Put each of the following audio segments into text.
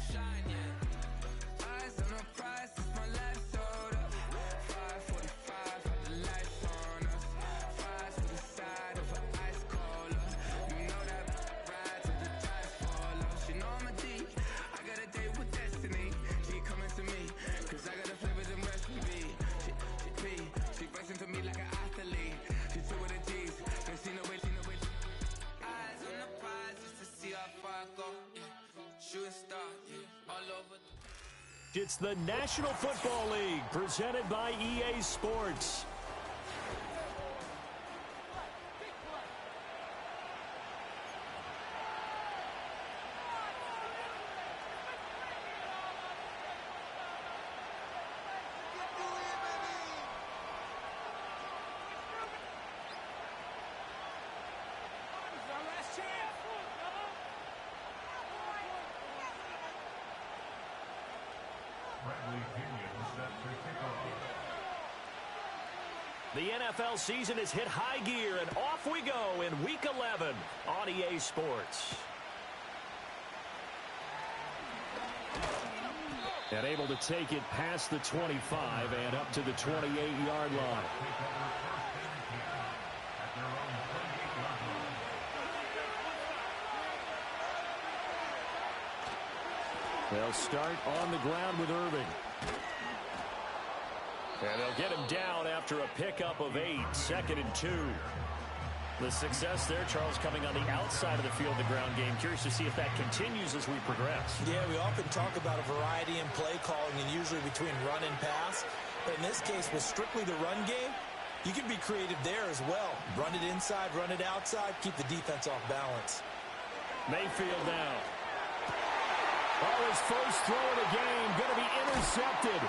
shine, yeah. Eyes on the prize, it's my life sold up. 5:45, had the lights on us. Fries to the side of an ice cola. You know that ride till the tires fall off. She know I'm a D, I got a date with destiny. She coming to me, cause I got the flavors and recipe. She racing to me like an athlete. She two with the G's, and she know it. Eyes on the prize just to see how far I go. Yeah. Shooting star, yeah. All over. It's the National Football League presented by EA Sports. The NFL season has hit high gear, and off we go in Week 11 on EA Sports. And able to take it past the 25 and up to the 28-yard line. They'll start on the ground with Irving. And they'll get him down after a pickup of 8, 2nd and 2. The success there, Charles, coming on the outside of the field, the ground game. Curious to see if that continues as we progress. Yeah, we often talk about a variety in play calling and usually between run and pass. But in this case, with strictly the run game, you can be creative there as well. Run it inside, run it outside, keep the defense off balance. Mayfield now. Oh, his first throw of the game going to be intercepted.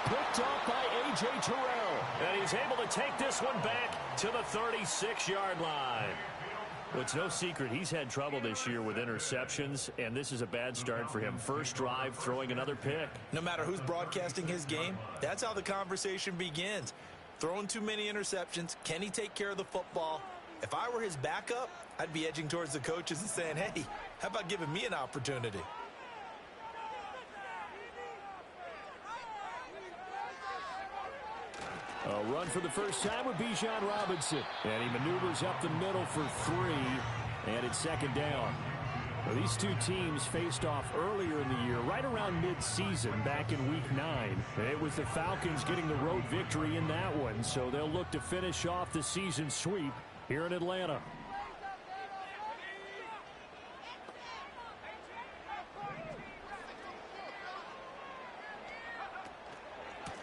Picked up by A.J. Terrell. And he's able to take this one back to the 36-yard line. Well, it's no secret he's had trouble this year with interceptions, and this is a bad start for him. First drive, throwing another pick. No matter who's broadcasting his game, that's how the conversation begins. Throwing too many interceptions, can he take care of the football? If I were his backup, I'd be edging towards the coaches and saying, hey, how about giving me an opportunity? A run for the first time with Bijan Robinson. And he maneuvers up the middle for 3. And it's 2nd down. Well, these two teams faced off earlier in the year, right around mid-season, back in Week 9. It was the Falcons getting the road victory in that one, so they'll look to finish off the season sweep here in Atlanta.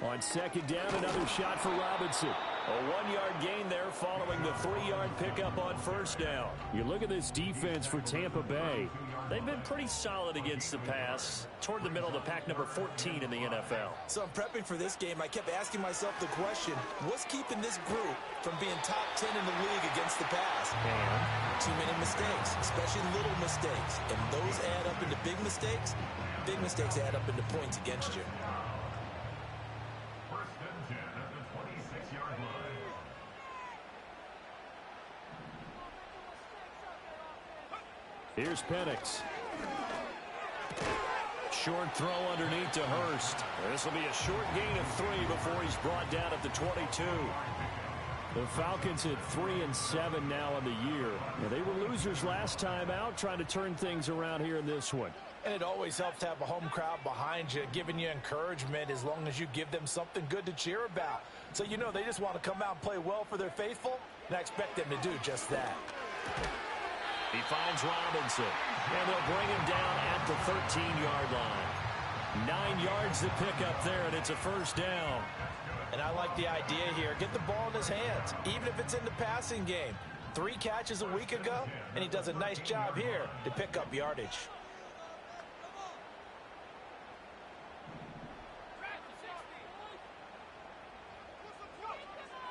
On 2nd down, another shot for Robinson. A 1-yard gain there following the 3-yard pickup on 1st down. You look at this defense for Tampa Bay. They've been pretty solid against the pass, toward the middle of the pack, number 14 in the NFL. So I'm prepping for this game. I kept asking myself the question, what's keeping this group from being top 10 in the league against the pass? And too many mistakes, especially little mistakes. And those add up into big mistakes. Big mistakes add up into points against you. Here's Penix. Short throw underneath to Hurst. This will be a short gain of 3 before he's brought down at the 22. The Falcons at 3-7 now on the year. Yeah, they were losers last time out, trying to turn things around here in this one. And it always helps to have a home crowd behind you, giving you encouragement as long as you give them something good to cheer about. So you know they just want to come out and play well for their faithful, and I expect them to do just that. He finds Robinson, and they'll bring him down at the 13-yard line. 9 yards to pick up there, and it's a 1st down. And I like the idea here. Get the ball in his hands, even if it's in the passing game. 3 catches a week ago, and he does a nice job here to pick up yardage.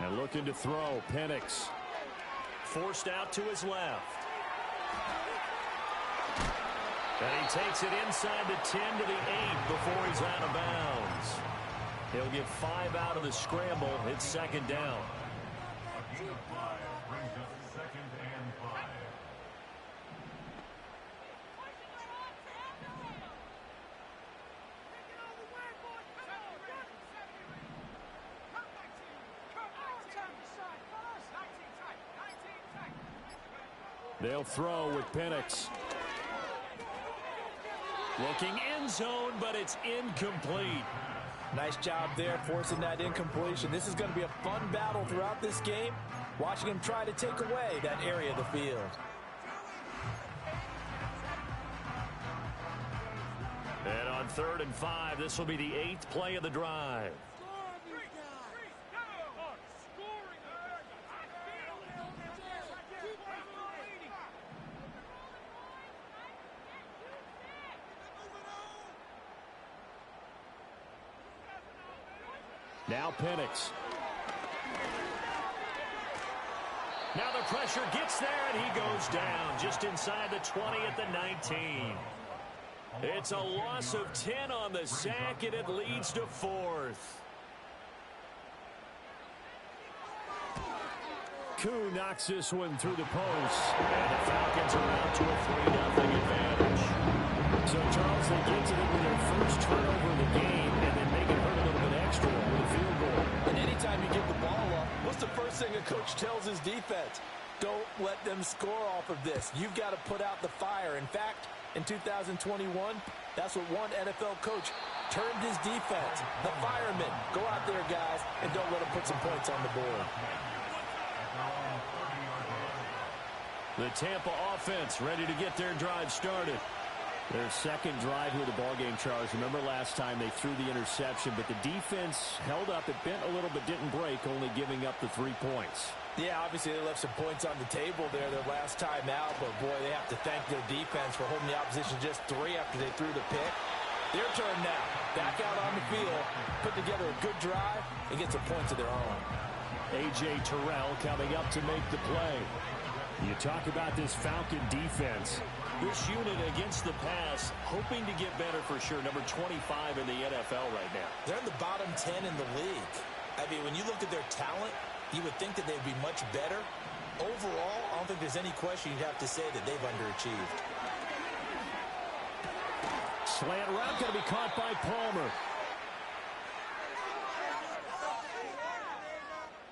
And looking to throw, Penix. Forced out to his left. And he takes it inside the 10 to the 8 before he's out of bounds. He'll get 5 out of the scramble. It's 2nd down. A gain of 5 brings up 2nd and 5. They'll throw with Penix. Looking end zone, but it's incomplete. Nice job there forcing that incompletion. This is going to be a fun battle throughout this game. Watching him try to take away that area of the field. And on 3rd and 5, this will be the 8th play of the drive. Now Penix. Now the pressure gets there, and he goes down just inside the 20 at the 19. It's a loss of 10 on the sack, and it leads to 4th. Koo knocks this one through the post, and the Falcons are out to a 3-0 advantage. So, Charles, they get to them with their first turnover of the game, and then make it hurt a little bit extra with a field goal. And anytime you give the ball up, what's the first thing a coach tells his defense? Don't let them score off of this. You've got to put out the fire. In fact, in 2021, that's what one NFL coach termed his defense. The firemen. Go out there, guys, and don't let them put some points on the board. The Tampa offense ready to get their drive started. Their second drive here of the ballgame, Charles. Remember last time they threw the interception, but the defense held up. It bent a little but didn't break, only giving up the 3 points. Yeah, obviously they left some points on the table there their last time out, but boy, they have to thank their defense for holding the opposition just 3 after they threw the pick. Their turn now. Back out on the field, put together a good drive, and get some points of their own. A.J. Terrell coming up to make the play. You talk about this Falcon defense. This unit against the pass, hoping to get better for sure. Number 25 in the NFL right now. They're in the bottom 10 in the league. I mean, when you look at their talent, you would think that they'd be much better. Overall, I don't think there's any question you'd have to say that they've underachieved. Slant route going to be caught by Palmer.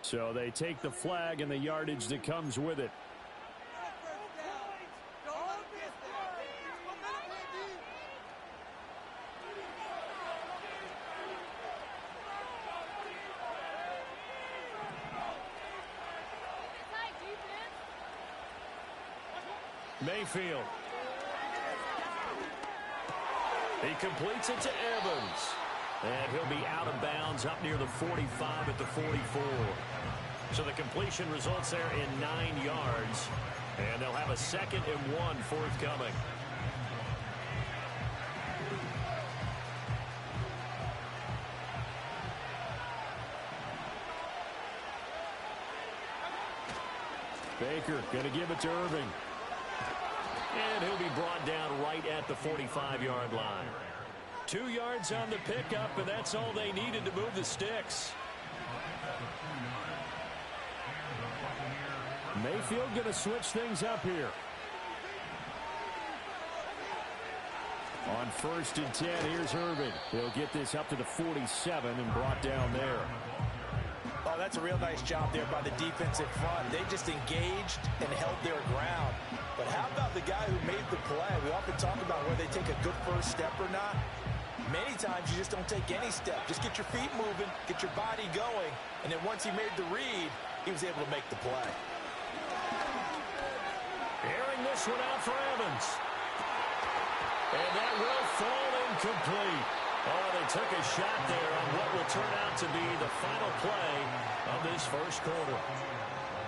So they take the flag and the yardage that comes with it. Mayfield. He completes it to Evans. And he'll be out of bounds up near the 45 at the 44. So the completion results there in 9 yards. And they'll have a 2nd and 1 forthcoming. Baker going to give it to Irving. And he'll be brought down right at the 45-yard line. 2 yards on the pickup, and that's all they needed to move the sticks. Mayfield going to switch things up here. On 1st and 10, here's Irving. He'll get this up to the 47 and brought down there. Oh, that's a real nice job there by the defensive front. They just engaged and held their ground. But how about the guy who made the play? We often talk about whether they take a good first step or not. Many times you just don't take any step. Just get your feet moving, get your body going, and then once he made the read, he was able to make the play. Airing this one out for Evans. And that will fall incomplete. Oh, they took a shot there on what will turn out to be the final play of this first quarter.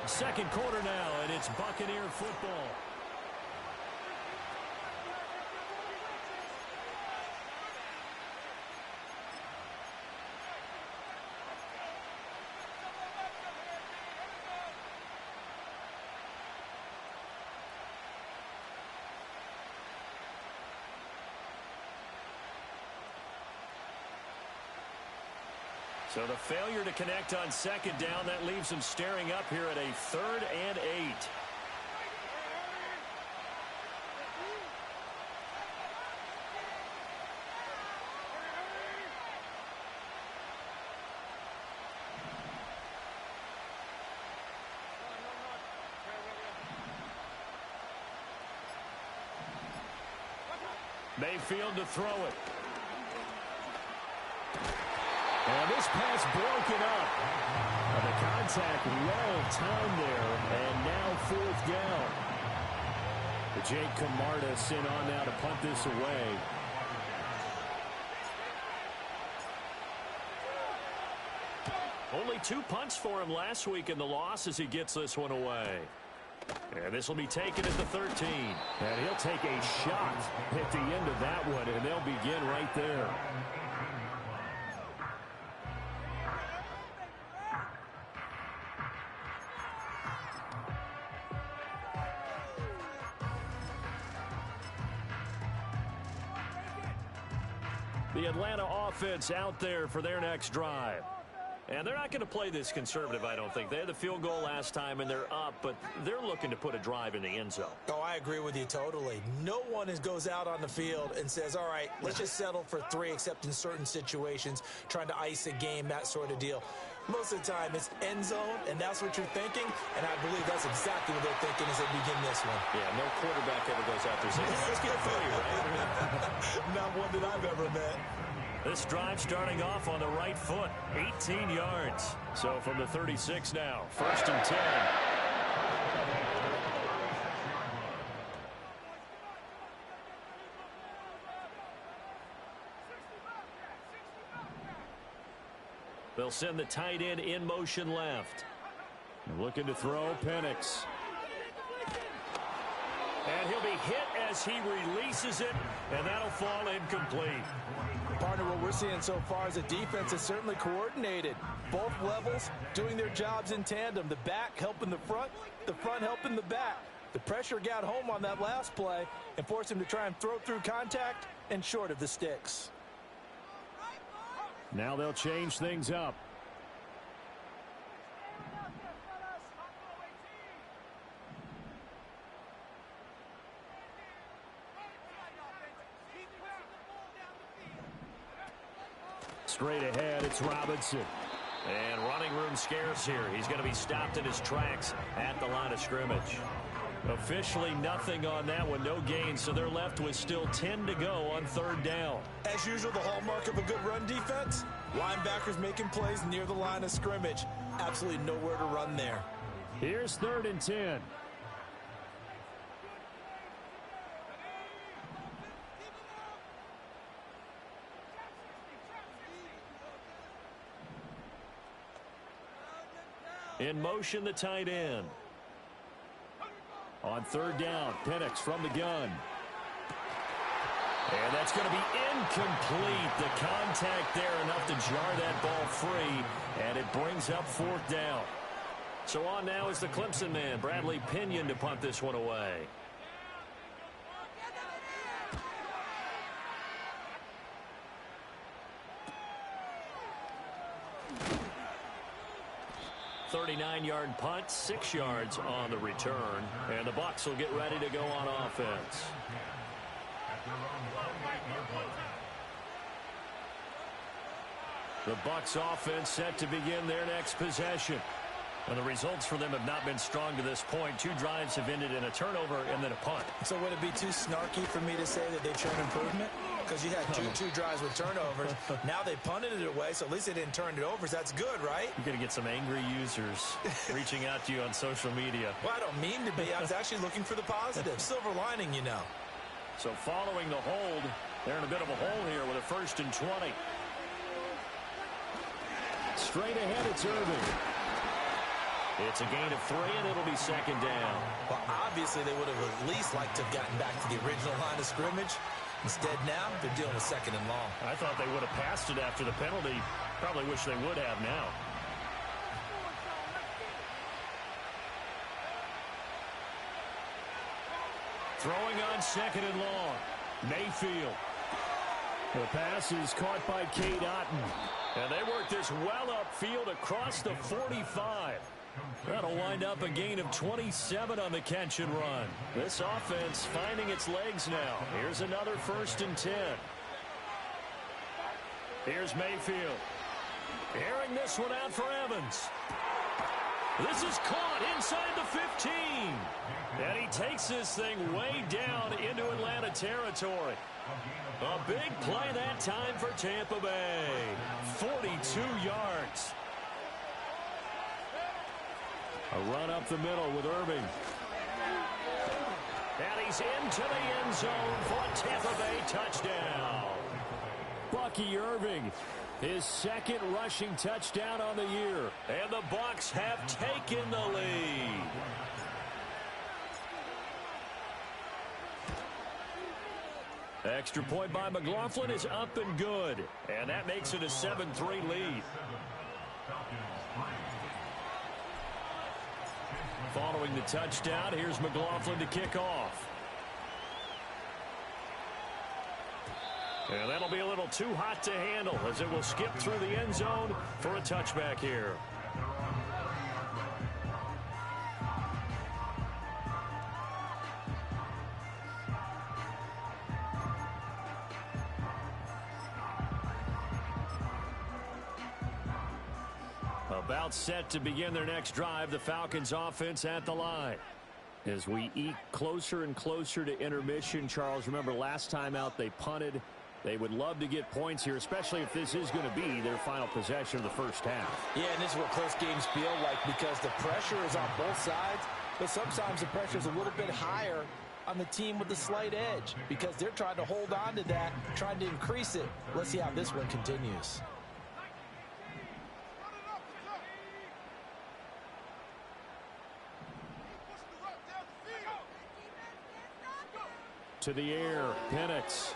Second quarter now, and it's Buccaneer football. So the failure to connect on 2nd down, that leaves them staring up here at a 3rd and 8. Mayfield to throw it. And this pass broken up. The contact well timed there, and now 4th down. Jake Camarda sent on now to punt this away. Only 2 punts for him last week in the loss as he gets this one away. And this will be taken at the 13. And he'll take a shot at the end of that one, and they'll begin right there. The Atlanta offense out there for their next drive. And they're not going to play this conservative, I don't think. They had the field goal last time, and they're up, but they're looking to put a drive in the end zone. Oh, I agree with you totally. No one goes out on the field and says, all right, let's just settle for 3, except in certain situations, trying to ice a game, that sort of deal. Most of the time, it's end zone, and that's what you're thinking, and I believe that's exactly what they're thinking as they begin this one. Yeah, no quarterback ever goes out there saying, let's get 3, right? Not one that I've ever met. This drive starting off on the right foot, 18 yards. So from the 36 now, 1st and 10. They'll send the tight end in motion left. Looking to throw, Penix. And he'll be hit as he releases it, and that'll fall incomplete. Partner, what we're seeing so far is a defense is certainly coordinated. Both levels doing their jobs in tandem. The back helping the front helping the back. The pressure got home on that last play and forced him to try and throw through contact and short of the sticks. Now they'll change things up. Straight ahead, it's Robinson. And running room scarce here. He's going to be stopped in his tracks at the line of scrimmage. Officially nothing on that one, no gain, so they're left with still 10 to go on 3rd down. As usual, the hallmark of a good run defense, linebackers making plays near the line of scrimmage. Absolutely nowhere to run there. Here's 3rd and 10. In motion, the tight end. On 3rd down, Penix from the gun. And that's going to be incomplete. The contact there enough to jar that ball free, and it brings up 4th down. So on now is the Clemson man, Bradley Pinion, to punt this one away. .39-yard punt, 6 yards on the return. And the Bucs will get ready to go on offense. The Bucs offense set to begin their next possession. And the results for them have not been strong to this point. 2 drives have ended in a turnover and then a punt. So would it be too snarky for me to say that they've shown improvement? Because you had two drives with turnovers. Now they punted it away, so at least they didn't turn it over. So that's good, right? You're going to get some angry users reaching out to you on social media. Well, I don't mean to be. I was actually looking for the positive. Silver lining, you know. So following the hold, they're in a bit of a hole here with a 1st and 20. Straight ahead, it's Irving. It's a gain of 3, and it'll be 2nd down. Well, obviously, they would have at least liked to have gotten back to the original line of scrimmage. Instead, now, they're dealing with 2nd and long. I thought they would have passed it after the penalty. Probably wish they would have now. Throwing on 2nd and long. Mayfield. The pass is caught by Cade Otton. And they work this well upfield across the 45. That'll wind up a gain of 27 on the catch and run. This offense finding its legs now. Here's another 1st and 10. Here's Mayfield. Airing this one out for Evans. This is caught inside the 15. And he takes this thing way down into Atlanta territory. A big play that time for Tampa Bay. 42 yards. A run up the middle with Irving. And he's into the end zone for a Tampa Bay touchdown. Bucky Irving, his second rushing touchdown on the year. And the Bucs have taken the lead. Extra point by McLaughlin is up and good. And that makes it a 7-3 lead. Following the touchdown, here's McLaughlin to kick off. And that'll be a little too hot to handle as it will skip through the end zone for a touchback here. About set to begin their next drive, the Falcons offense at the line. As we eke closer and closer to intermission, Charles, remember last time out they punted. They would love to get points here, especially if this is going to be their final possession of the first half. Yeah, and this is what close games feel like because the pressure is on both sides, but sometimes the pressure is a little bit higher on the team with the slight edge because they're trying to hold on to that, trying to increase it. Let's see how this one continues. To the air, Penix.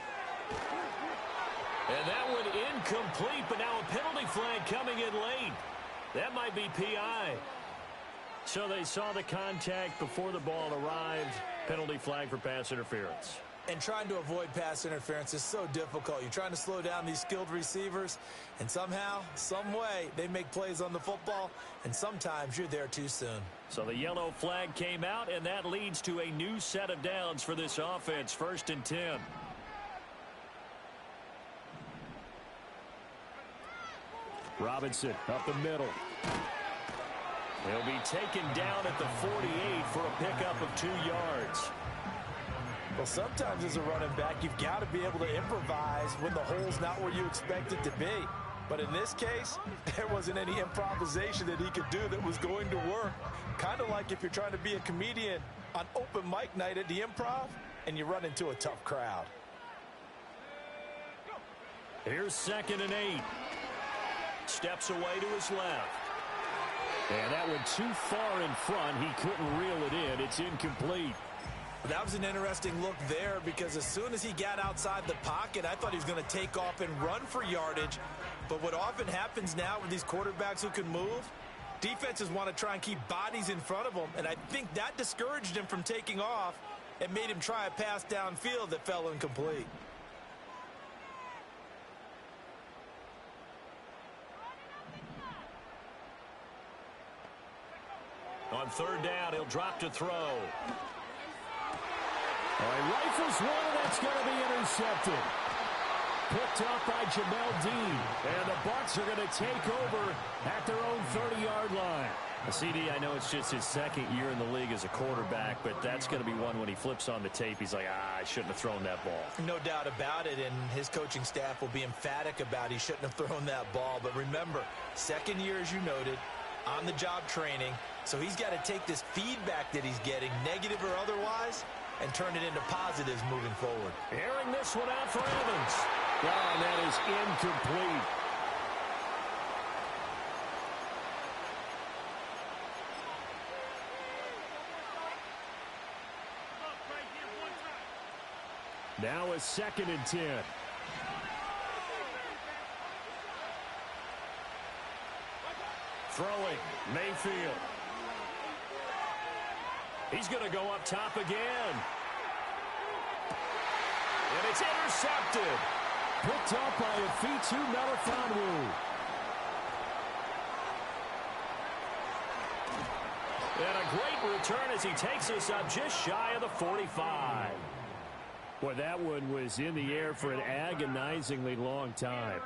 And that one incomplete, but now a penalty flag coming in late. That might be PI. So they saw the contact before the ball arrived. Penalty flag for pass interference. And trying to avoid pass interference is so difficult. You're trying to slow down these skilled receivers, and somehow, some way, they make plays on the football, and sometimes you're there too soon. So the yellow flag came out, and that leads to a new set of downs for this offense. 1st and 10. Robinson up the middle. He'll be taken down at the 48 for a pickup of 2 yards. Well, sometimes as a running back, you've got to be able to improvise when the hole's not where you expect it to be. But in this case, there wasn't any improvisation that he could do that was going to work. Kind of like if you're trying to be a comedian on open mic night at the Improv and you run into a tough crowd. Here's 2nd and 8. Steps away to his left. And that went too far in front. He couldn't reel it in. It's incomplete. That was an interesting look there because as soon as he got outside the pocket, I thought he was going to take off and run for yardage. But what often happens now with these quarterbacks who can move, defenses want to try and keep bodies in front of them, and I think that discouraged him from taking off and made him try a pass downfield that fell incomplete. On 3rd down, he'll drop to throw. He rifles one, and that's going to be intercepted. Picked up by Jamel Dean. And the Bucs are going to take over at their own 30-yard line. CD, I know it's just his 2nd year in the league as a quarterback, but that's going to be one when he flips on the tape. He's like, I shouldn't have thrown that ball. No doubt about it, and his coaching staff will be emphatic about he shouldn't have thrown that ball. But remember, 2nd year, as you noted, on-the-job training. So he's got to take this feedback that he's getting, negative or otherwise, and turn it into positives moving forward. Airing this one out for Evans. Oh, and that is incomplete. Now a 2nd and 10. Throwing, Mayfield. He's going to go up top again. And it's intercepted. Picked up by Afitu Melifonwu. And a great return as he takes us up just shy of the 45. Boy, that one was in the air for an agonizingly long time.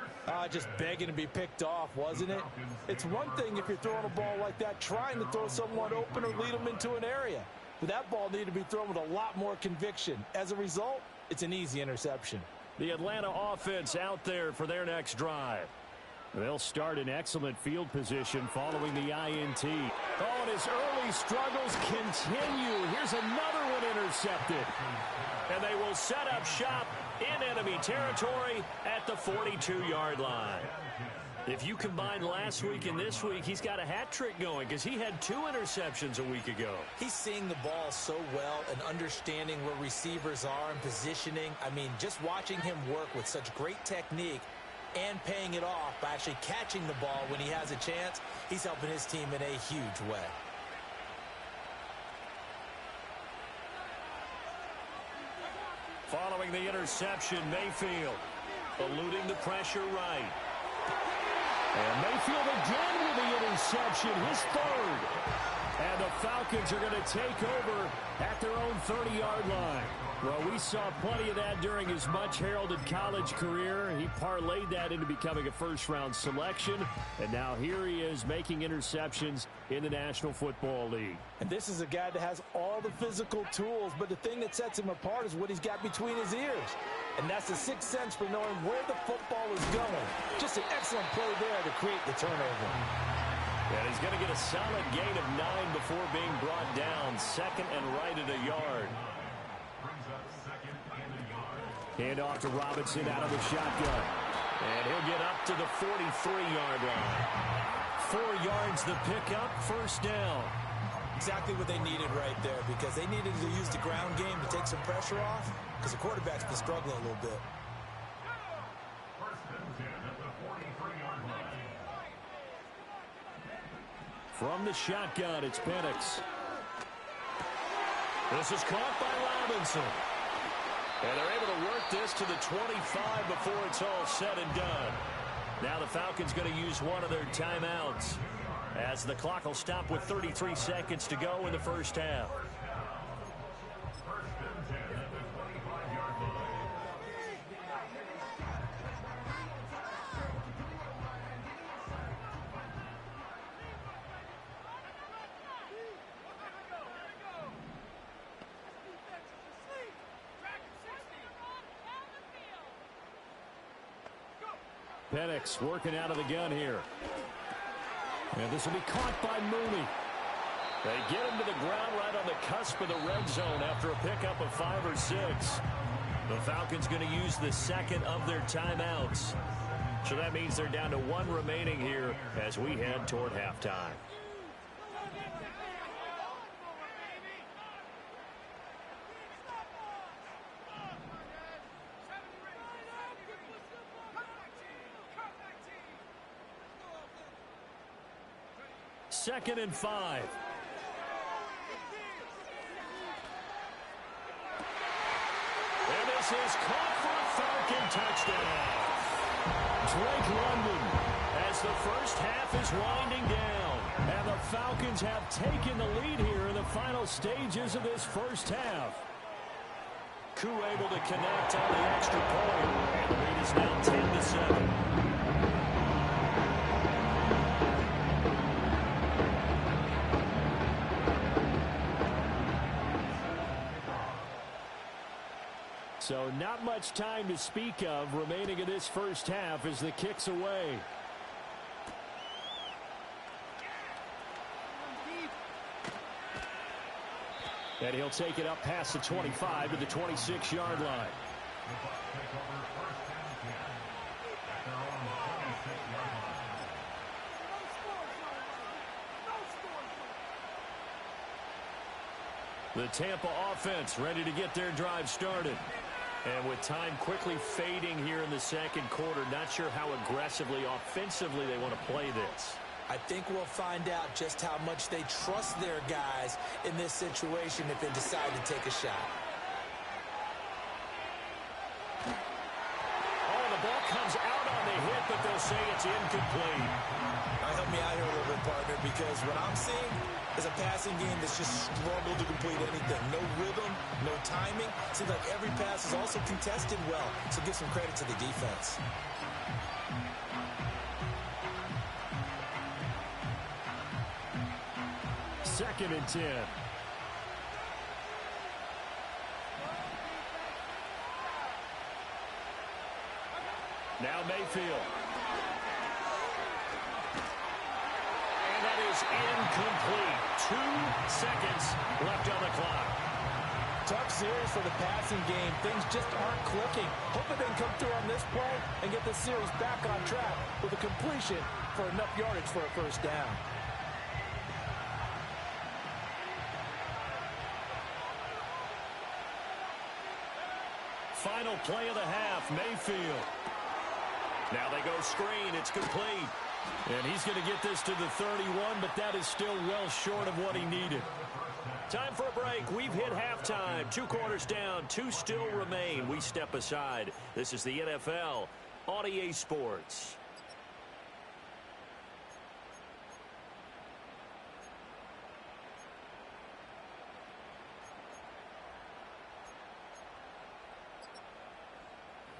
Just begging to be picked off, wasn't it? It's one thing if you're throwing a ball like that, trying to throw someone open or lead them into an area. But that ball needed to be thrown with a lot more conviction. As a result, It's an easy interception. The Atlanta offense out there for their next drive. They'll start in excellent field position following the INT. Oh, and his early struggles continue. Here's another one intercepted. And they will set up shop in enemy territory at the 42-yard line. If you combine last week and this week, he's got a hat trick going because he had 2 interceptions a week ago. He's seeing the ball so well and understanding where receivers are and positioning. I mean, just watching him work with such great technique and paying it off by actually catching the ball when he has a chance, he's helping his team in a huge way. Following the interception, Mayfield eluding the pressure right. And Mayfield again with the interception, his 3rd. And the Falcons are going to take over at their own 30-yard line. Well, we saw plenty of that during his much-heralded college career. He parlayed that into becoming a first-round selection. And now here he is making interceptions in the National Football League. And this is a guy that has all the physical tools, but the thing that sets him apart is what he's got between his ears. And that's the sixth sense for knowing where the football is going. Just an excellent play there to create the turnover. And he's going to get a solid gain of 9 before being brought down. 2nd and right at a yard. Hand off to Robinson out of the shotgun. And he'll get up to the 43-yard line. 4 yards the pickup, 1st down. Exactly what they needed right there, because they needed to use the ground game to take some pressure off, because the quarterback's been struggling a little bit. From the shotgun, it's Penix. This is caught by Robinson. And they're able to work this to the 25 before it's all said and done. Now the Falcons going to use one of their timeouts, as the clock will stop with 33 seconds to go in the first half. Penix working out of the gun here. And this will be caught by Mooney. They get him to the ground right on the cusp of the red zone after a pickup of 5 or 6. The Falcons going to use the 2nd of their timeouts. So that means they're down to 1 remaining here as we head toward halftime. Second and 5. And this is caught for a Falcon touchdown. Drake London, as the first half is winding down. And the Falcons have taken the lead here in the final stages of this first half. Koo able to connect on the extra point. And the lead is now 10-7. So not much time to speak of remaining in this first half as the kick's away. And he'll take it up past the 25 to the 26-yard line. The Tampa offense ready to get their drive started. And with time quickly fading here in the second quarter, not sure how aggressively, offensively they want to play this. I think we'll find out just how much they trust their guys in this situation if they decide to take a shot. Oh, the ball comes out on the hit, but they'll say it's incomplete. Help me out here a little bit, partner, because what I'm seeing is a passing game that's just struggled to complete anything. No rhythm, no timing. Seems like every pass is also contested well, so give some credit to the defense. Second and 10. Now Mayfield. And that is incomplete. 2 seconds left on the clock. Tough series for the passing game. Things just aren't clicking. Hoping they can come through on this play and get the series back on track with a completion for enough yardage for a first down. Final play of the half, Mayfield. Now they go screen. It's complete. And he's going to get this to the 31, but that is still well short of what he needed. Time for a break. We've hit halftime. 2 quarters down. 2 still remain. We step aside. This is the NFL on EA Sports.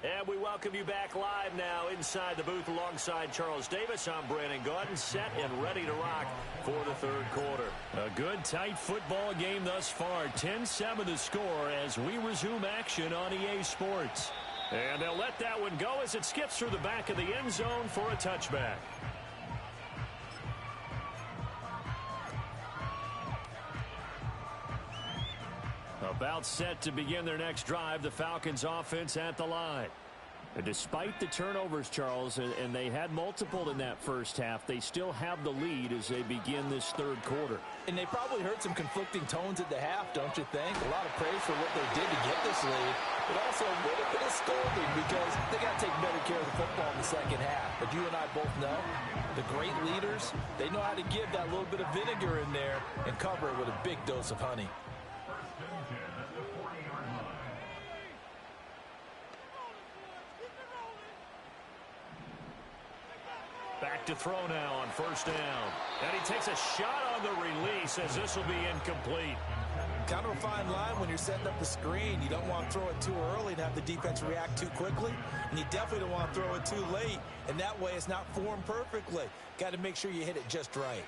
And we welcome you back live now inside the booth alongside Charles Davis. I'm Brandon Gaudin, set and ready to rock for the third quarter. A good, tight football game thus far. 10-7 the score as we resume action on EA Sports. And they'll let that one go as it skips through the back of the end zone for a touchback. About set to begin their next drive, the Falcons offense at the line. And despite the turnovers, Charles, and they had multiple in that first half, they still have the lead as they begin this third quarter. And they probably heard some conflicting tones at the half, don't you think? A lot of praise for what they did to get this lead, but also a little bit of scolding because they got to take better care of the football in the second half. But you and I both know the great leaders, they know how to give that little bit of vinegar in there and cover it with a big dose of honey. Back to throw now on first down. And he takes a shot on the release as this will be incomplete. Kind of a fine line when you're setting up the screen. You don't want to throw it too early and have the defense react too quickly. And you definitely don't want to throw it too late. And that way it's not formed perfectly. Got to make sure you hit it just right.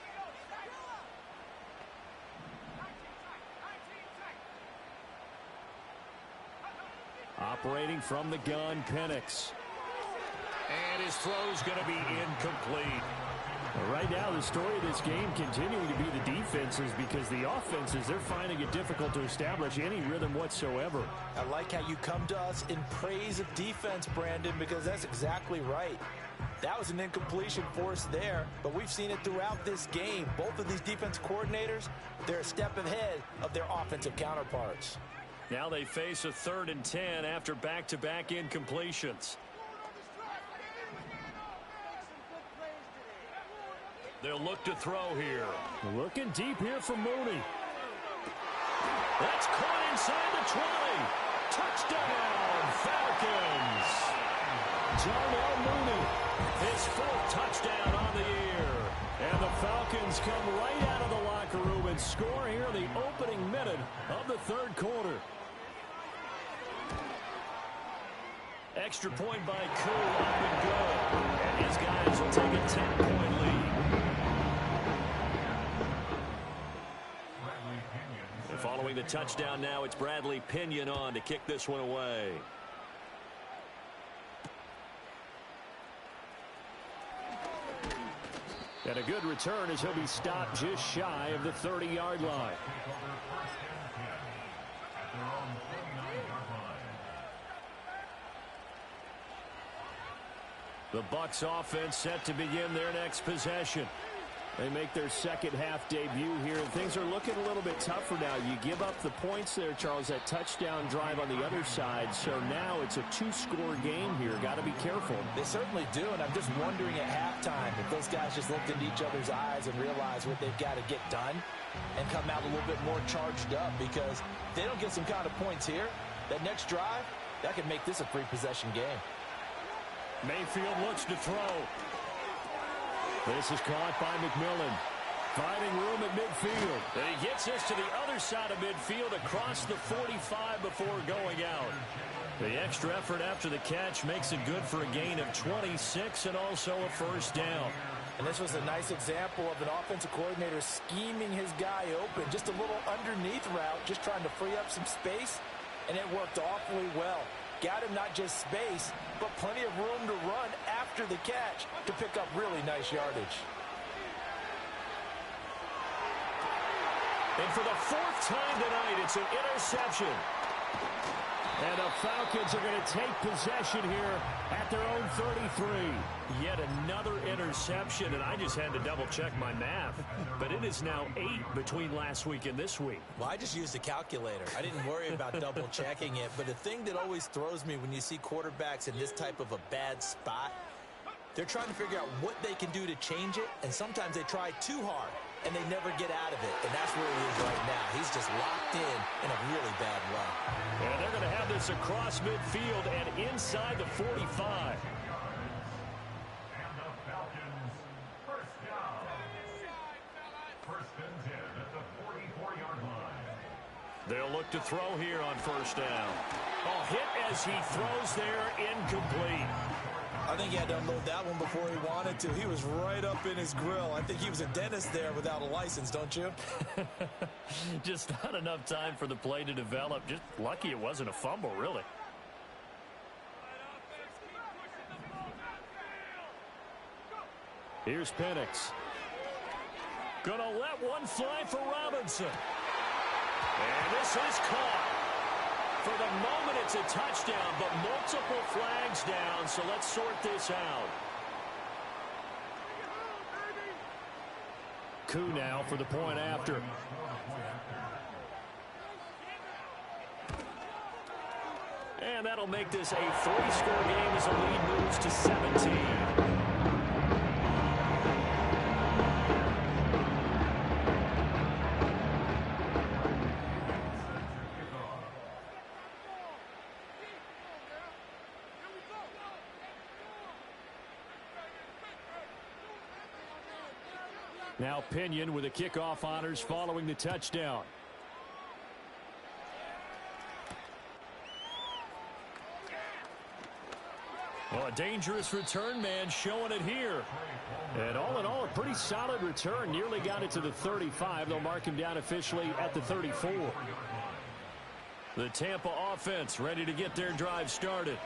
Operating from the gun, Penix. And his throw's going to be incomplete. Right now, the story of this game continuing to be the defenses because the offenses, they're finding it difficult to establish any rhythm whatsoever. I like how you come to us in praise of defense, Brandon, because that's exactly right. That was an incompletion forced there, but we've seen it throughout this game. Both of these defense coordinators, they're a step ahead of their offensive counterparts. Now they face a 3rd and 10 after back-to-back incompletions. They'll look to throw here. Looking deep here for Mooney. That's caught inside the 20. Touchdown, Falcons. Darnell Mooney. His 4th touchdown on the year. And the Falcons come right out of the locker room and score here in the opening minute of the third quarter. Extra point by Koo, up and good. And his guys will take a 10-point lead. And following the touchdown now, it's Bradley Pinion on to kick this one away. And a good return as he'll be stopped just shy of the 30-yard line. The Bucs offense set to begin their next possession. They make their second half debut here, and things are looking a little bit tougher now. You give up the points there, Charles, that touchdown drive on the other side. So now it's a 2-score game here. Got to be careful. They certainly do, and I'm just wondering at halftime if those guys just looked into each other's eyes and realized what they've got to get done and come out a little bit more charged up, because if they don't get some kind of points here, that next drive, that could make this a free possession game. Mayfield looks to throw. This is caught by McMillan. Finding room at midfield. And he gets this to the other side of midfield across the 45 before going out. The extra effort after the catch makes it good for a gain of 26 and also a first down. And this was a nice example of an offensive coordinator scheming his guy open. Just a little underneath route, just trying to free up some space, and it worked awfully well. got him not just space, but plenty of room to run after the catch to pick up really nice yardage. And for the fourth time tonight, it's an interception. And the Falcons are going to take possession here at their own 33. Yet another interception, and I just had to double-check my math. But it is now 8 between last week and this week. Well, I just used a calculator. I didn't worry about double-checking it. But the thing that always throws me when you see quarterbacks in this type of a bad spot, they're trying to figure out what they can do to change it, and sometimes they try too hard, and they never get out of it. And that's where he is right now. He's just locked in a really bad way. And they're going to have this across midfield and inside the 45. And the Falcons, first down. First and 10 at the 44-yard line. They'll look to throw here on first down. Oh, hit as he throws there, incomplete. I think he had to unload that one before he wanted to. He was right up in his grill. I think he was a dentist there without a license, don't you? Just not enough time for the play to develop. Just lucky it wasn't a fumble, really. Here's Penix. Gonna let one fly for Robinson. And this is caught. For the moment, it's a touchdown, but multiple flags down, so let's sort this out. Koo now for the point after. And that'll make this a 3-score game as the lead moves to 17. Now Pinion with the kickoff honors following the touchdown. Well, a dangerous return man showing it here. And all in all, a pretty solid return. Nearly got it to the 35. They'll mark him down officially at the 34. The Tampa offense ready to get their drive started.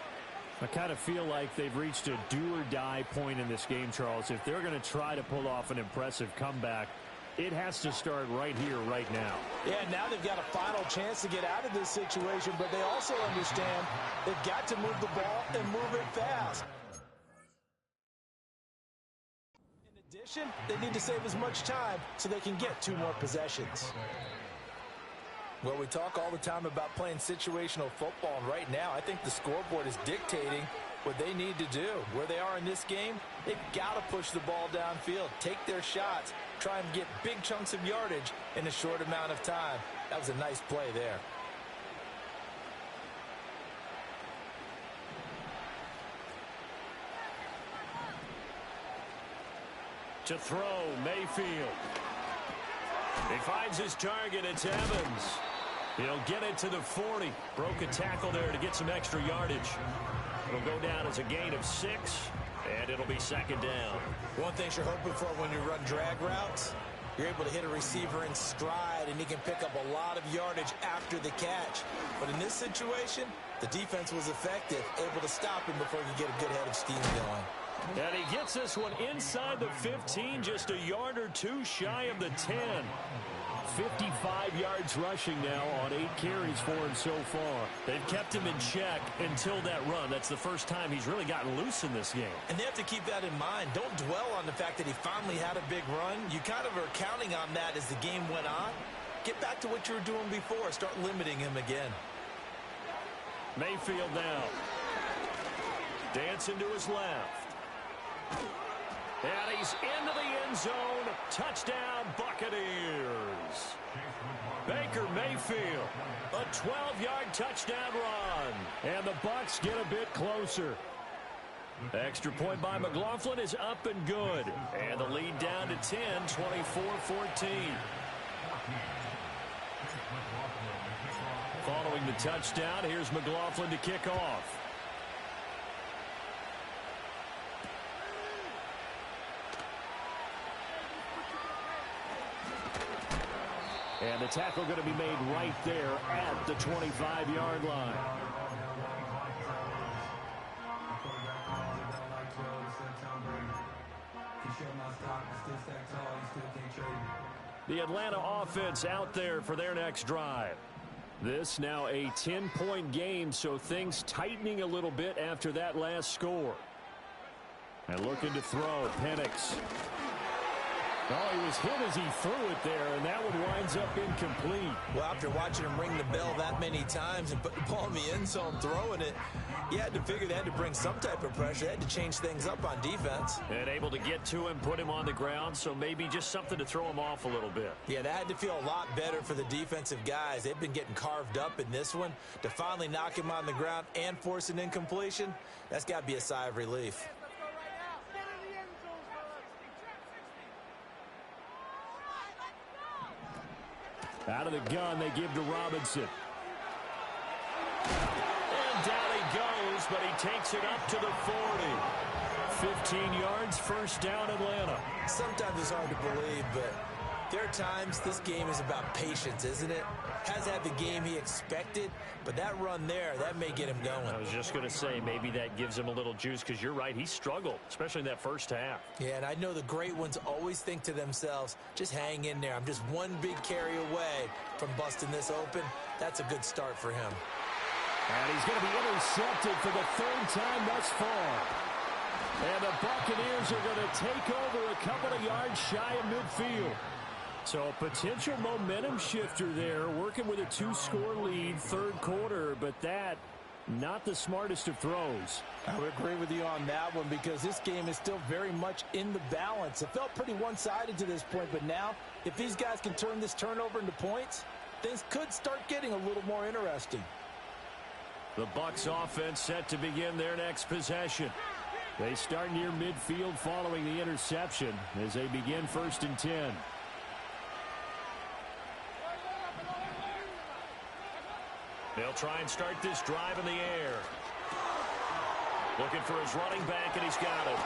I kind of feel like they've reached a do-or-die point in this game, Charles. If they're going to try to pull off an impressive comeback, it has to start right here, right now. Yeah, now they've got a final chance to get out of this situation, but they also understand they've got to move the ball and move it fast. In addition, they need to save as much time so they can get 2 more possessions. Well, we talk all the time about playing situational football, and right now I think the scoreboard is dictating what they need to do. Where they are in this game, they've got to push the ball downfield, take their shots, try and get big chunks of yardage in a short amount of time. That was a nice play there. To throw, Mayfield. He finds his target. It's Evans. He'll get it to the 40. Broke a tackle there to get some extra yardage. It'll go down as a gain of 6, and it'll be second down. One thing you're hoping for when you run drag routes, you're able to hit a receiver in stride, and he can pick up a lot of yardage after the catch. But in this situation, the defense was effective, able to stop him before he could get a good head of steam going. And he gets this one inside the 15, just a yard or 2 shy of the 10. 55 yards rushing now on 8 carries for him so far. They've kept him in check until that run. That's the first time he's really gotten loose in this game. And they have to keep that in mind. Don't dwell on the fact that he finally had a big run. You kind of are counting on that as the game went on. Get back to what you were doing before. Start limiting him again. Mayfield now. Dancing to his left. And he's into the end zone. Touchdown, Buccaneers. Baker Mayfield, a 12-yard touchdown run. And the Bucs get a bit closer. Extra point by McLaughlin is up and good. And the lead down to 10, 24-14. Following the touchdown, here's McLaughlin to kick off. And the tackle going to be made right there at the 25-yard line. The Atlanta offense out there for their next drive. This now a 10-point game, so things tightening a little bit after that last score. And looking to throw, Penix. Oh, he was hit as he threw it there, and that one winds up incomplete. Well, after watching him ring the bell that many times and put the ball in the end zone throwing it, you had to figure they had to bring some type of pressure. They had to change things up on defense. And able to get to him, put him on the ground, so maybe just something to throw him off a little bit. Yeah, that had to feel a lot better for the defensive guys. They've been getting carved up in this one. To finally knock him on the ground and force an incompletion, that's got to be a sigh of relief. Out of the gun, they give to Robinson. And down he goes, but he takes it up to the 40. 15 yards, first down, Atlanta. Sometimes it's hard to believe, but there are times this game is about patience, isn't it? Has had the game he expected, but that run there, that may get him going. I was just going to say, maybe that gives him a little juice, because you're right, he struggled, especially in that first half. Yeah, and I know the great ones always think to themselves, just hang in there. I'm just one big carry away from busting this open. That's a good start for him. And he's going to be intercepted for the third time thus far. And the Buccaneers are going to take over a couple of yards shy of midfield. So a potential momentum shifter there, working with a 2-score lead, third quarter, but that, not the smartest of throws. I would agree with you on that one because this game is still very much in the balance. It felt pretty one-sided to this point, but now, if these guys can turn this turnover into points, things could start getting a little more interesting. The Bucs offense set to begin their next possession. They start near midfield following the interception as they begin 1st and 10. They'll try and start this drive in the air. Looking for his running back, and he's got it.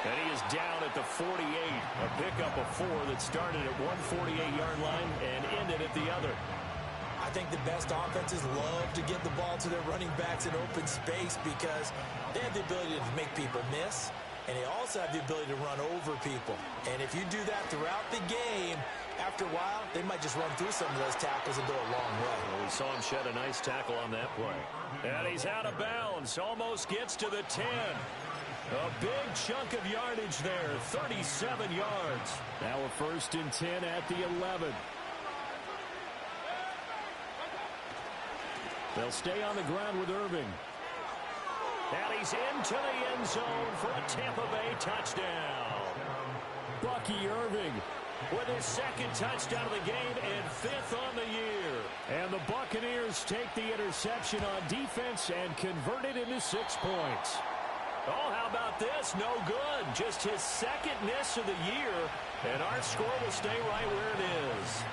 And he is down at the 48. A pickup of 4 that started at one 48-yard line and ended at the other. I think the best offenses love to get the ball to their running backs in open space because they have the ability to make people miss, and they also have the ability to run over people. And if you do that throughout the game, after a while, they might just run through some of those tackles and go a long way. Well, we saw him shed a nice tackle on that play. And he's out of bounds. Almost gets to the 10. A big chunk of yardage there, 37 yards. Now a 1st and 10 at the 11. They'll stay on the ground with Irving. And he's into the end zone for a Tampa Bay touchdown. Bucky Irving with his 2nd touchdown of the game and 5th on the year. And the Buccaneers take the interception on defense and convert it into 6 points. Oh, how about this? No good. Just his 2nd miss of the year, and our score will stay right where it is.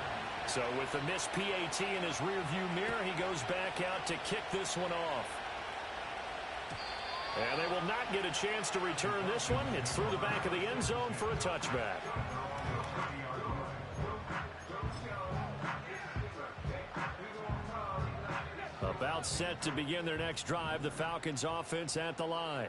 So with the missed PAT in his rearview mirror, he goes back out to kick this one off. And they will not get a chance to return this one. It's through the back of the end zone for a touchback. About set to begin their next drive, the Falcons offense at the line.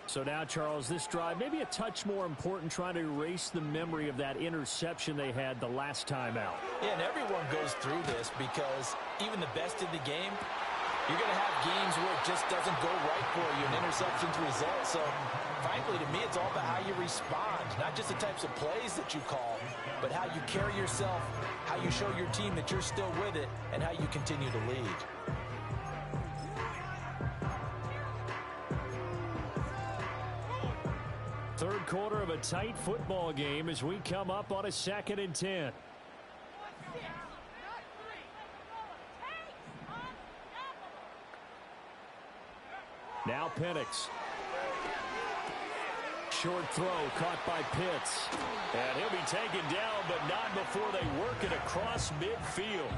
So now, Charles, this drive maybe a touch more important, trying to erase the memory of that interception they had the last time out. Yeah, and everyone goes through this because even the best in the game, you're going to have games where it just doesn't go right for you, and interceptions result. So, frankly, to me, it's all about how you respond, not just the types of plays that you call, but how you carry yourself, how you show your team that you're still with it, and how you continue to lead. Third quarter of a tight football game as we come up on a 2nd and 10. Now Penix. Short throw caught by Pitts. And he'll be taken down, but not before they work it across midfield.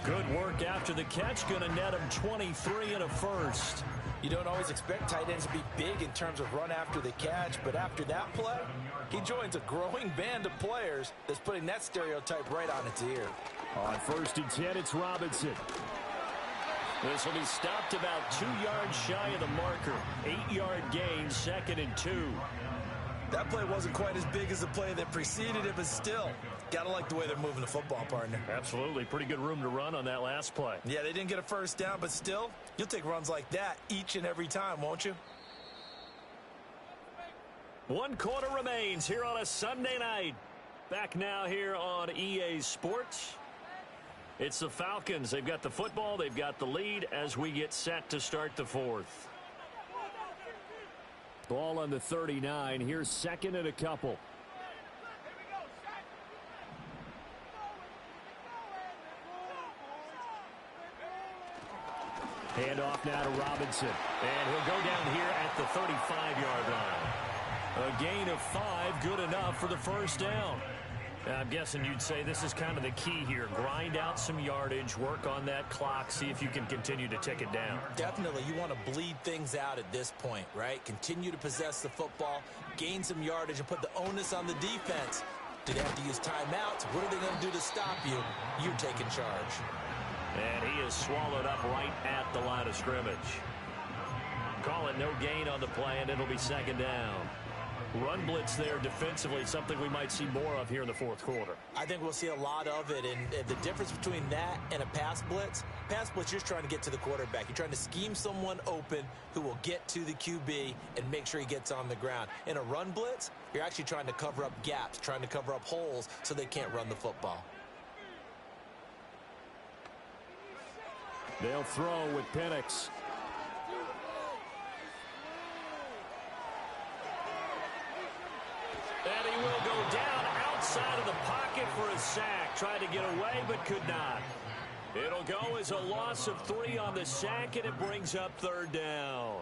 Good work after the catch. Going to net him 23 and a 1st. You don't always expect tight ends to be big in terms of run after the catch, but after that play, he joins a growing band of players that's putting that stereotype right on its ear. On 1st and 10, it's Robinson. This will be stopped about 2 yards shy of the marker. 8-yard gain, 2nd and 2. That play wasn't quite as big as the play that preceded it, but still, gotta like the way they're moving the football, partner. Absolutely. Pretty good room to run on that last play. Yeah, they didn't get a first down, but still, you'll take runs like that each and every time, won't you? 1 quarter remains here on a Sunday night. Back now here on EA Sports. It's the Falcons. They've got the football. They've got the lead as we get set to start the fourth. Ball on the 39. Here's second and a couple. Hand off now to Robinson. And he'll go down here at the 35-yard line. A gain of 5, good enough for the first down. I'm guessing you'd say this is kind of the key here. Grind out some yardage, work on that clock, see if you can continue to tick it down. Definitely. You want to bleed things out at this point, right? Continue to possess the football, gain some yardage, and put the onus on the defense. Do they have to use timeouts? What are they going to do to stop you? You're taking charge. And he is swallowed up right at the line of scrimmage. Call it no gain on the play, and it'll be second down. Run blitz there defensively, something we might see more of here in the fourth quarter. I think we'll see a lot of it, and the difference between that and a pass blitz, you're just trying to get to the quarterback. You're trying to scheme someone open who will get to the QB and make sure he gets on the ground. In a run blitz, you're actually trying to cover up gaps, trying to cover up holes so they can't run the football. They'll throw with Penix. And he will go down outside of the pocket for a sack. Tried to get away, but could not. It'll go as a loss of 3 on the sack, and it brings up third down.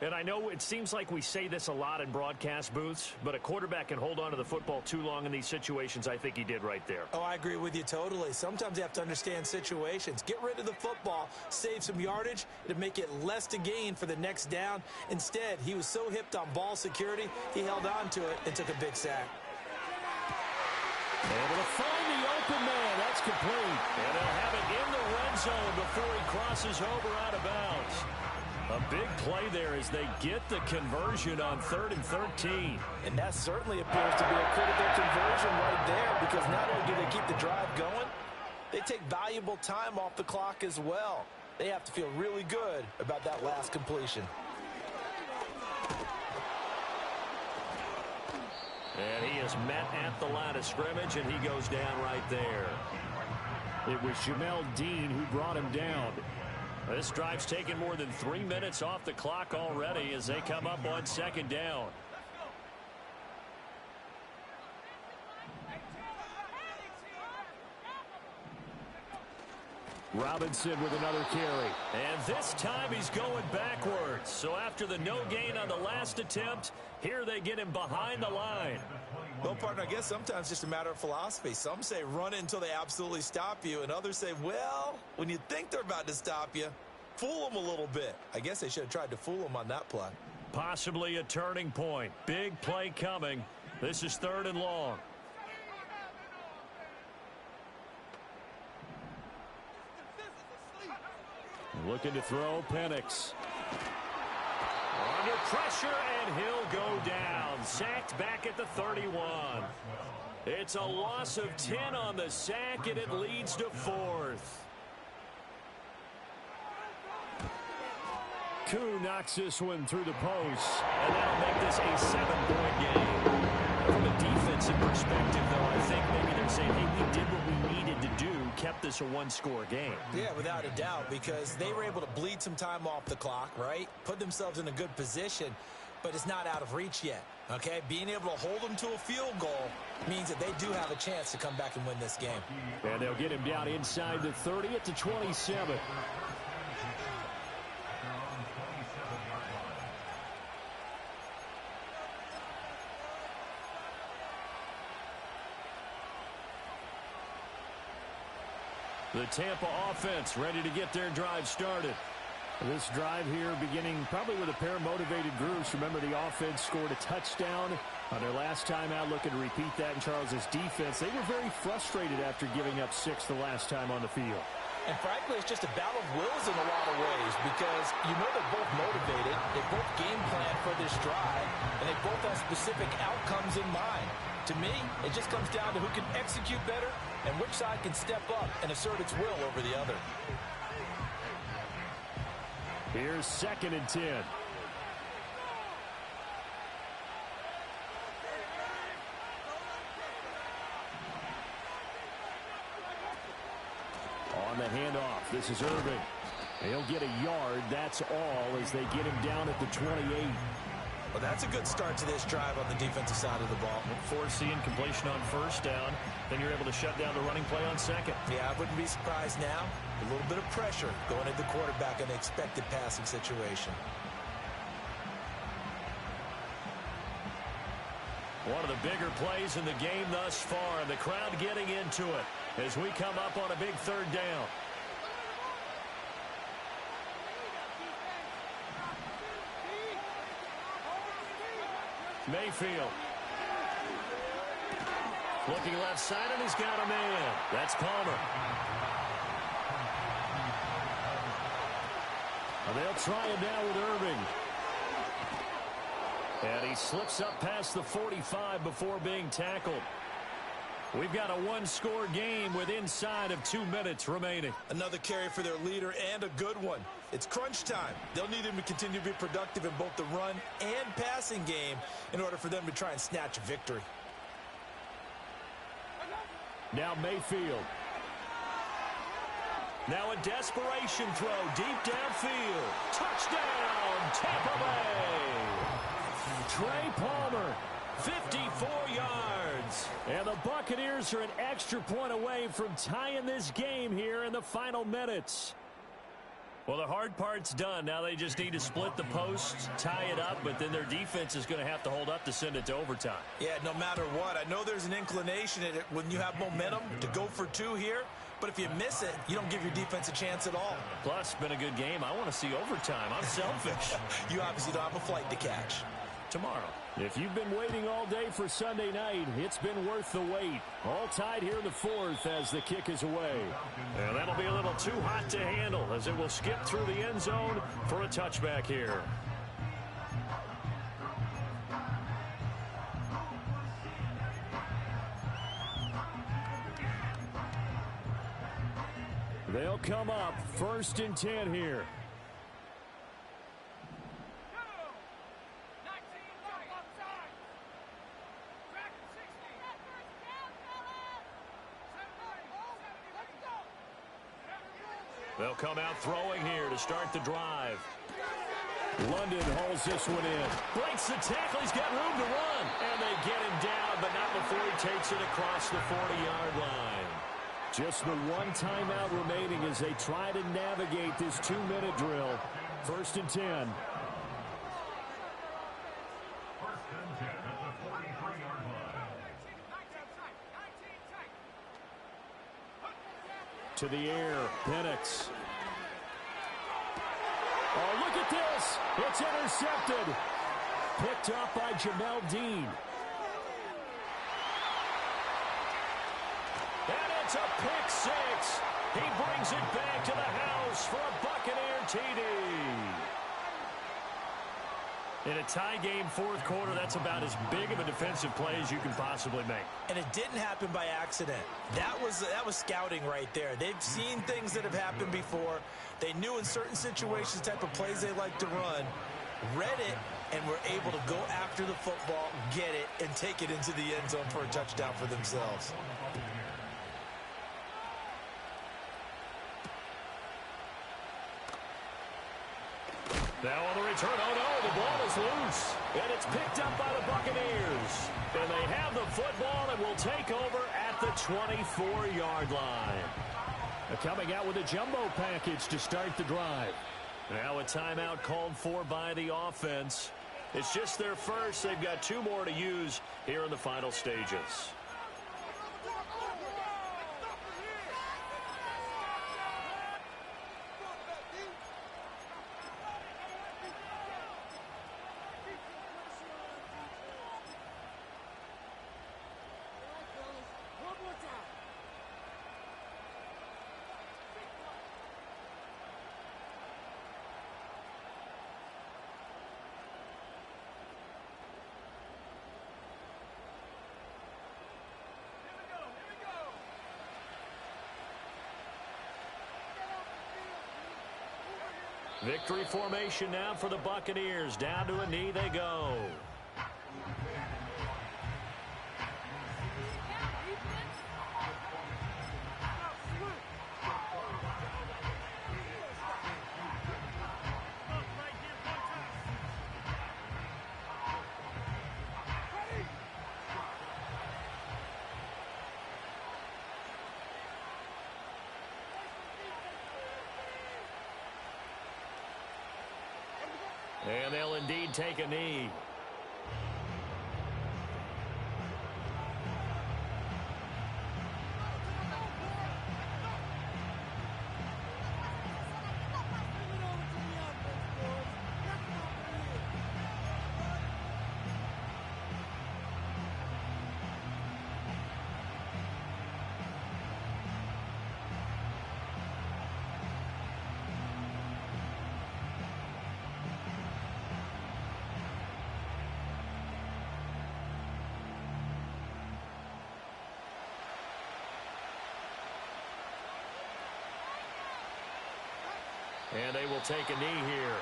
And I know it seems like we say this a lot in broadcast booths, but a quarterback can hold on to the football too long in these situations. I think he did right there. Oh, I agree with you totally. Sometimes you have to understand situations. Get rid of the football, save some yardage, to make it less to gain for the next down. Instead, he was so hipped on ball security, he held on to it and took a big sack. Able to find the open man. That's complete. And they'll have it in the red zone before he crosses over out of bounds. A big play there as they get the conversion on 3rd and 13. And that certainly appears to be a critical conversion right there, because not only do they keep the drive going, they take valuable time off the clock as well. They have to feel really good about that last completion. And he is met at the line of scrimmage, and he goes down right there. It was Jamel Dean who brought him down. This drive's taken more than 3 minutes off the clock already as they come up on second down. Robinson with another carry. And this time he's going backwards. So after the no gain on the last attempt, here they get him behind the line. Well, partner, I guess sometimes it's just a matter of philosophy. Some say run it until they absolutely stop you, and others say, well, when you think they're about to stop you, fool them a little bit. I guess they should have tried to fool them on that play. Possibly a turning point. Big play coming. This is 3rd and long. Looking to throw, Penix. Under pressure, and he'll go down. Sacked back at the 31. It's a loss of 10 on the sack, and it leads to 4th. Koo knocks this one through the post. And that'll make this a 7-point game. From a defensive perspective, though, I think maybe they're saying, hey, we did what we needed to do, kept this a 1-score game. Yeah, without a doubt, because they were able to bleed some time off the clock, right? Put themselves in a good position, but it's not out of reach yet, okay? Being able to hold them to a field goal means that they do have a chance to come back and win this game. And they'll get him down inside the 30 at the 27. The Tampa offense ready to get their drive started. This drive here beginning probably with a pair of motivated groups. Remember, the offense scored a touchdown on their last time out, looking to repeat that in Charles's defense. They were very frustrated after giving up 6 the last time on the field. And frankly, it's just a battle of wills in a lot of ways because you know they're both motivated, they both game plan for this drive, and they both have specific outcomes in mind. To me, it just comes down to who can execute better and which side can step up and assert its will over the other. Here's 2nd and 10. On the handoff, this is Irving. He'll get a yard, that's all, as they get him down at the 28. Well, that's a good start to this drive on the defensive side of the ball. Forcing completion on 1st down, then you're able to shut down the running play on 2nd. Yeah, I wouldn't be surprised now. A little bit of pressure going at the quarterback in the expected passing situation. One of the bigger plays in the game thus far, and the crowd getting into it as we come up on a big 3rd down. Mayfield. Looking left side, and he's got a man. That's Palmer. And they'll try him now with Irving. And he slips up past the 45 before being tackled. We've got a 1-score game with inside of 2 minutes remaining. Another carry for their leader and a good one. It's crunch time. They'll need him to continue to be productive in both the run and passing game in order for them to try and snatch a victory. Now Mayfield. Now a desperation throw deep downfield. Touchdown, Tampa Bay. Trey Palmer, 54 yards. And the Buccaneers are an extra point away from tying this game here in the final minutes. Well, the hard part's done. Now they just need to split the posts, tie it up, but then their defense is going to have to hold up to send it to overtime. Yeah, no matter what. I know there's an inclination in it when you have momentum to go for 2 here, but if you miss it, you don't give your defense a chance at all. Plus, it's been a good game. I want to see overtime. I'm selfish. You obviously don't have a flight to catch. Tomorrow. If you've been waiting all day for Sunday night, it's been worth the wait. All tied here in the 4th as the kick is away. And that'll be a little too hot to handle as it will skip through the end zone for a touchback here. They'll come up 1st and 10 here. They'll come out throwing here to start the drive. London hauls this one in. Breaks the tackle. He's got room to run. And they get him down, but not before he takes it across the 40-yard line. Just the 1 timeout remaining as they try to navigate this 2-minute drill. 1st and 10. 1st and 10 at the 43-yard line. To the air, Penix. Oh, look at this. It's intercepted. Picked up by Jamel Dean. And it's a pick 6. He brings it back to the house for a Buccaneer TD. In a tie game 4th quarter, that's about as big of a defensive play as you can possibly make. And it didn't happen by accident. That was scouting right there. They've seen things that have happened before. They knew in certain situations the type of plays they like to run, read it, and were able to go after the football, get it, and take it into the end zone for a touchdown for themselves. Now on the return, oh no, the ball is loose. And it's picked up by the Buccaneers. And they have the football and will take over at the 24-yard line. Coming out with a jumbo package to start the drive. Now a timeout called for by the offense. It's just their first. They've got 2 more to use here in the final stages. Victory formation now for the Buccaneers. Down to a knee they go. And they'll indeed take a knee. And they will take a knee here.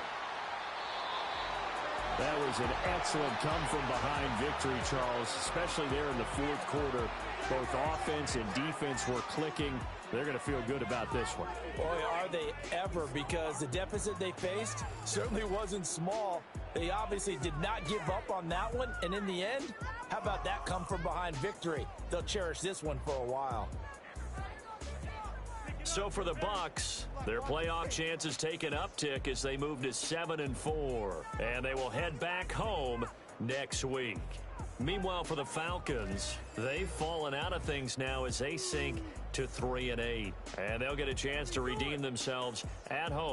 That was an excellent come-from-behind victory, Charles, especially there in the fourth quarter. Both offense and defense were clicking. They're going to feel good about this one. Boy, are they ever, because the deficit they faced certainly wasn't small. They obviously did not give up on that one, and in the end, how about that come-from-behind victory? They'll cherish this one for a while. So for the Bucs, their playoff chances take an uptick as they move to 7-4, and they will head back home next week. Meanwhile, for the Falcons, they've fallen out of things now as they sink to 3-8, and they'll get a chance to redeem themselves at home